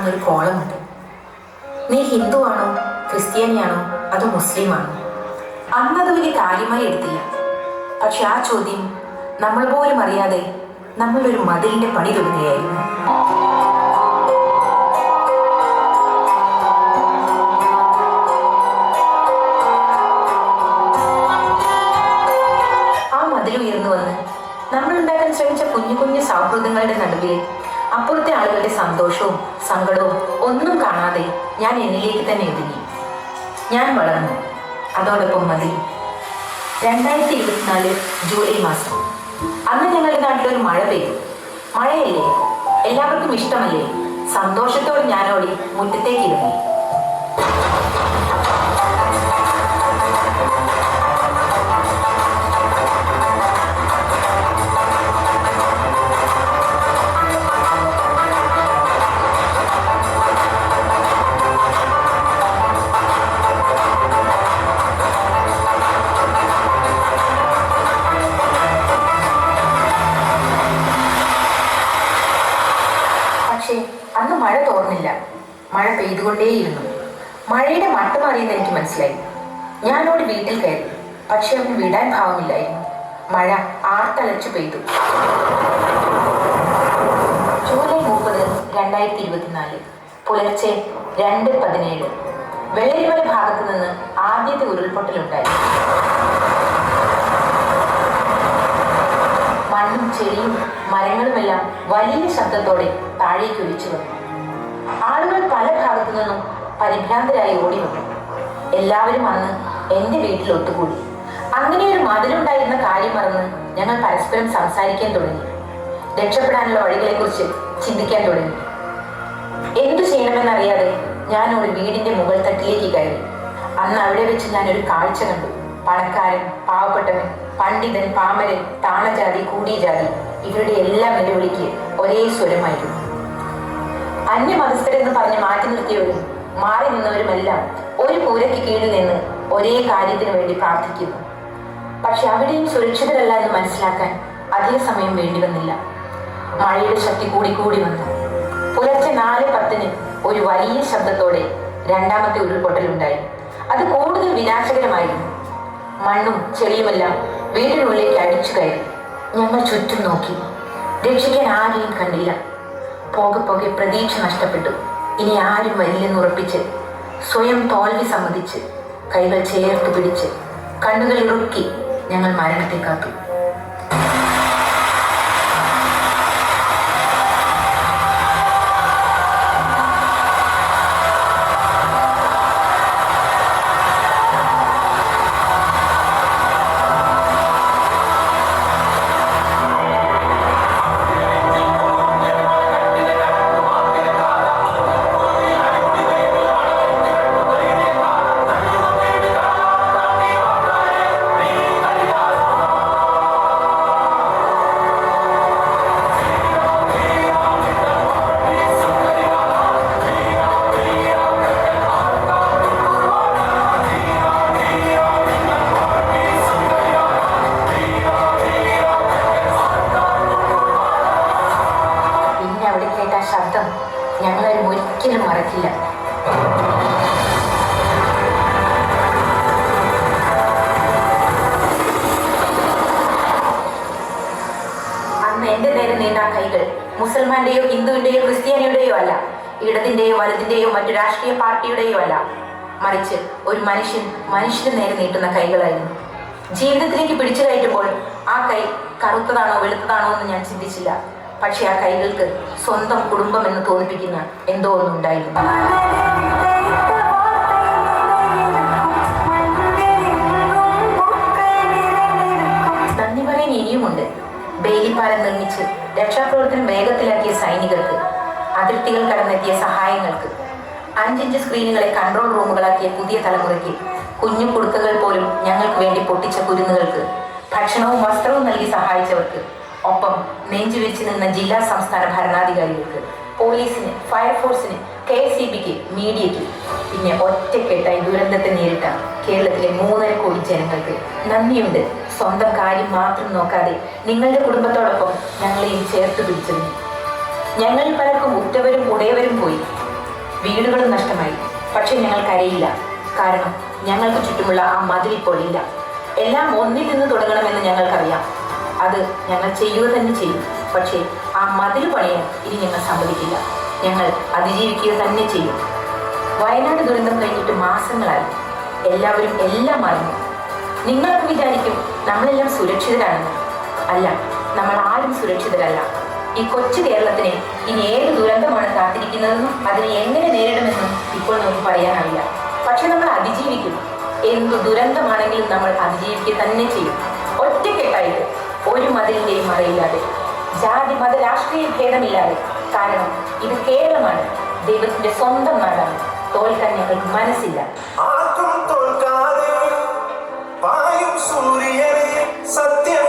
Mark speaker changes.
Speaker 1: അന്നൊരു കോളമുണ്ട്. നീ ഹിന്ദുവാണോ, ക്രിസ്ത്യാനിയാണോ, അതോ മുസ്ലിമാണോ? അന്നത് വലിയ കാര്യമായി എടുത്തില്ല. പക്ഷെ ആ ചോദ്യം നമ്മൾ പോലും അറിയാതെ നമ്മളൊരു മതിലിന്റെ പണി തുടങ്ങുകയായിരുന്നു. ആ മതിൽ ഉയർന്നു വന്ന് നമ്മൾ ഉണ്ടാക്കാൻ ശ്രമിച്ച കുഞ്ഞു കുഞ്ഞു സൗഹൃദങ്ങളുടെ നടുവിൽ അപ്പുറത്തെ ആളുകളുടെ സന്തോഷവും സങ്കടവും ഒന്നും കാണാതെ ഞാൻ എന്നിലേക്ക് തന്നെ ഒതുങ്ങി. ഞാൻ വളർന്നു, അതോടൊപ്പം മതി. 2024 ജൂലൈ മാസം. അന്ന് ഞങ്ങളുടെ നാട്ടിലൊരു മഴ പെയ്തു. മഴയല്ലേ, എല്ലാവർക്കും ഇഷ്ടമല്ലേ? സന്തോഷത്തോടെ ഞാനോടി മുറ്റത്തേക്ക് ഇറങ്ങി. അന്ന് മഴ തോർന്നില്ല, മഴ പെയ്തുകൊണ്ടേയിരുന്നു. മഴയുടെ മട്ടം അറിയുന്ന എനിക്ക് മനസ്സിലായി. ഞാനോട് വീട്ടിൽ കയറി, പക്ഷെ അവന് വിടാൻ ഭാവമില്ലായിരുന്നു. മഴ ആർത്തലച്ചു പെയ്തു. ജൂലൈ 30, 2024 പുലർച്ചെ 2:17 വെള്ളരിമല ഭാഗത്തു നിന്ന് ആദ്യത്തെ ഉരുൾപൊട്ടലുണ്ടായി. മണ്ണും ചെടിയും മരങ്ങളുമെല്ലാം വലിയ ശബ്ദത്തോടെ താഴേക്ക് ഒലിച്ചു വന്നു. ആളുകൾ പല ഭാഗത്തു നിന്നും പരിഭ്രാന്തരായി ഓടി വന്നു. എല്ലാവരും അന്ന് എൻ്റെ വീട്ടിൽ ഒത്തുകൂടി. അങ്ങനെ ഒരു മതിലുണ്ടായിരുന്ന കാര്യം മറന്ന് ഞങ്ങൾ പരസ്പരം സംസാരിക്കാൻ തുടങ്ങി. രക്ഷപ്പെടാനുള്ള വഴികളെക്കുറിച്ച് ചിന്തിക്കാൻ തുടങ്ങി. എന്തു ചെയ്യണമെന്നറിയാതെ ഞാൻ ഒരു വീടിന്റെ മുകൾ തട്ടിലേക്ക് കയറി. അന്ന് അവിടെ വെച്ച് ഞാൻ ഒരു കാഴ്ച കണ്ടു. പണക്കാരൻ, പാവപ്പെട്ടവൻ, പണ്ഡിതൻ, പാമരൻ, താണജാതി, കൂടിയ ജാതി, ഇവരുടെ എല്ലാം നിലവിളിക്ക് ഒരേ സ്വരമായിരുന്നു. അന്യമതസ്ഥരെന്ന് പറഞ്ഞ് മാറ്റി നിർത്തിയവരും മാറി നിന്നവരുമെല്ലാം ഒരു കൂരയ്ക്ക് കീഴിൽ നിന്ന് ഒരേ കാര്യത്തിനു വേണ്ടി പ്രാർത്ഥിക്കുന്നു. പക്ഷെ അവിടെയും സുരക്ഷിതരല്ല എന്ന് മനസ്സിലാക്കാൻ അധിക സമയം വേണ്ടി വന്നില്ല. മഴയുടെ ശക്തി കൂടി വന്നു. പുലർച്ചെ 4:10 ഒരു വലിയ ശബ്ദത്തോടെ രണ്ടാമത്തെ ഉരുൾപൊട്ടലുണ്ടായി. അത് കൂടുതൽ വിനാശകരമായിരുന്നു. മണ്ണും ചെളിയുമെല്ലാം വീടിനുള്ളിലേക്ക് അടിച്ചു കയറി. ഞങ്ങൾ ചുറ്റും നോക്കി, രക്ഷിക്കാൻ ആരെയും കണ്ടില്ല. പോകെ പ്രതീക്ഷ നഷ്ടപ്പെട്ടു. ഇനി ആരും വരില്ലെന്ന് ഉറപ്പിച്ച് സ്വയം തോൽവി സമ്മതിച്ച് കൈകൾ ചേർത്ത് പിടിച്ച് കണ്ണുകൾ ഇറുക്കി ഞങ്ങൾ മരണത്തെ കാത്തു. ശബ്ദം ഞങ്ങളാരും ഒരിക്കലും മറക്കില്ല. അന്ന് എന്റെ നേരെ നീണ്ട കൈകൾ മുസൽമാന്റെയോ ഹിന്ദുവിന്റെയോ ക്രിസ്ത്യാനിയുടെയോ അല്ല, ഇടതിന്റെയോ വലതിന്റെയോ മറ്റു രാഷ്ട്രീയ പാർട്ടിയുടെയോ അല്ല, മറിച്ച് ഒരു മനുഷ്യന് നേരെ നീട്ടുന്ന കൈകളായിരുന്നു. ജീവിതത്തിലേക്ക് പിടിച്ചു കയറ്റുമ്പോൾ ആ കൈ കറുത്തതാണോ വെളുത്തതാണോ എന്ന് ഞാൻ ചിന്തിച്ചില്ല. പക്ഷെ ആ കൈകൾക്ക് സ്വന്തം കുടുംബം എന്ന് തോന്നിപ്പിക്കുന്ന എന്തോ ഒന്നുണ്ടായിരുന്നു. നന്ദി പറയാൻ ഇനിയുമുണ്ട്. ബേലിപ്പാലം നിർമ്മിച്ച് രക്ഷാപ്രവർത്തനം വേഗത്തിലാക്കിയ സൈനികർക്ക്, അതിർത്തികൾ കടന്നെത്തിയ സഹായങ്ങൾക്ക്, 5 ഇഞ്ച് സ്ക്രീനുകളെ കൺട്രോൾ റൂമുകളാക്കിയ പുതിയ തലമുറയ്ക്ക്, കുഞ്ഞു കുടുക്കകൾ പോലും ഞങ്ങൾക്ക് വേണ്ടി പൊട്ടിച്ച കുരുന്നുകൾക്ക്, ഭക്ഷണവും വസ്ത്രവും നൽകി സഹായിച്ചവർക്ക്, ഒപ്പം നെഞ്ചുവെച്ച് നിന്ന ജില്ലാ സംസ്ഥാന ഭരണാധികാരികൾക്ക്, പോലീസിന്, ഫയർഫോഴ്സിന്, KSEBക്ക്, മീഡിയയ്ക്ക്, പിന്നെ ഒറ്റക്കെട്ടായി ദുരന്തത്തെ നേരിട്ട കേരളത്തിലെ 3.5 കോടി ജനങ്ങൾക്ക് നന്ദിയുണ്ട്. സ്വന്തം കാര്യം മാത്രം നോക്കാതെ നിങ്ങളുടെ കുടുംബത്തോടൊപ്പം ഞങ്ങളെയും ചേർത്ത് പിടിച്ചതിന്. ഞങ്ങളിൽ പലർക്കും ഉറ്റവരും ഉടയവരും പോയി. വീടുകളും നഷ്ടമായി. പക്ഷെ ഞങ്ങൾ കരയില്ല. കാരണം ഞങ്ങൾക്ക് ചുറ്റുമുള്ള ആ മതിൽ ഇപ്പോൾ ഇല്ല. എല്ലാം ഒന്നിൽ നിന്ന് തുടങ്ങണമെന്ന് ഞങ്ങൾക്കറിയാം. അത് ഞങ്ങൾ ചെയ്യുക തന്നെ ചെയ്യും. പക്ഷേ ആ മതിൽ പണിയാൻ ഇനി ഞങ്ങൾ സമ്മതിക്കില്ല. ഞങ്ങൾ അതിജീവിക്കുക തന്നെ ചെയ്യും. വയനാട് ദുരന്തം കഴിഞ്ഞിട്ട് മാസങ്ങളായി. എല്ലാവരും എല്ലാം അറിഞ്ഞു. നിങ്ങളൊക്കെ വിചാരിക്കും നമ്മളെല്ലാം സുരക്ഷിതരാണെന്ന്. അല്ല, നമ്മൾ ആരും സുരക്ഷിതരല്ല. ഈ കൊച്ചു കേരളത്തിന് ഇനി ഏത് ദുരന്തമാണ് കാത്തിരിക്കുന്നതെന്നും അതിനെ എങ്ങനെ നേരിടുമെന്നും ഇപ്പോൾ നമുക്ക് പറയാനാവില്ല. പക്ഷെ നമ്മൾ അതിജീവിക്കും. എന്തു ദുരന്തമാണെങ്കിലും നമ്മൾ അതിജീവിക്കുക തന്നെ ചെയ്യും. ഒറ്റക്കെട്ടായിട്ട്, ഒരു മതിലിന്റെയും മറയില്ലാതെ, ജാതി മത രാഷ്ട്രീയ ഭേദമില്ലാതെ. കാരണം ഇത് കേരളമാണ്, ദൈവത്തിന്റെ സ്വന്തം നാടാണ്. തോൽക്കാൻ ഞങ്ങൾക്ക് മനസ്സില്ല.
Speaker 2: ആർക്കും തോൽക്കാതെ പായും സൂര്യനെ സത്യം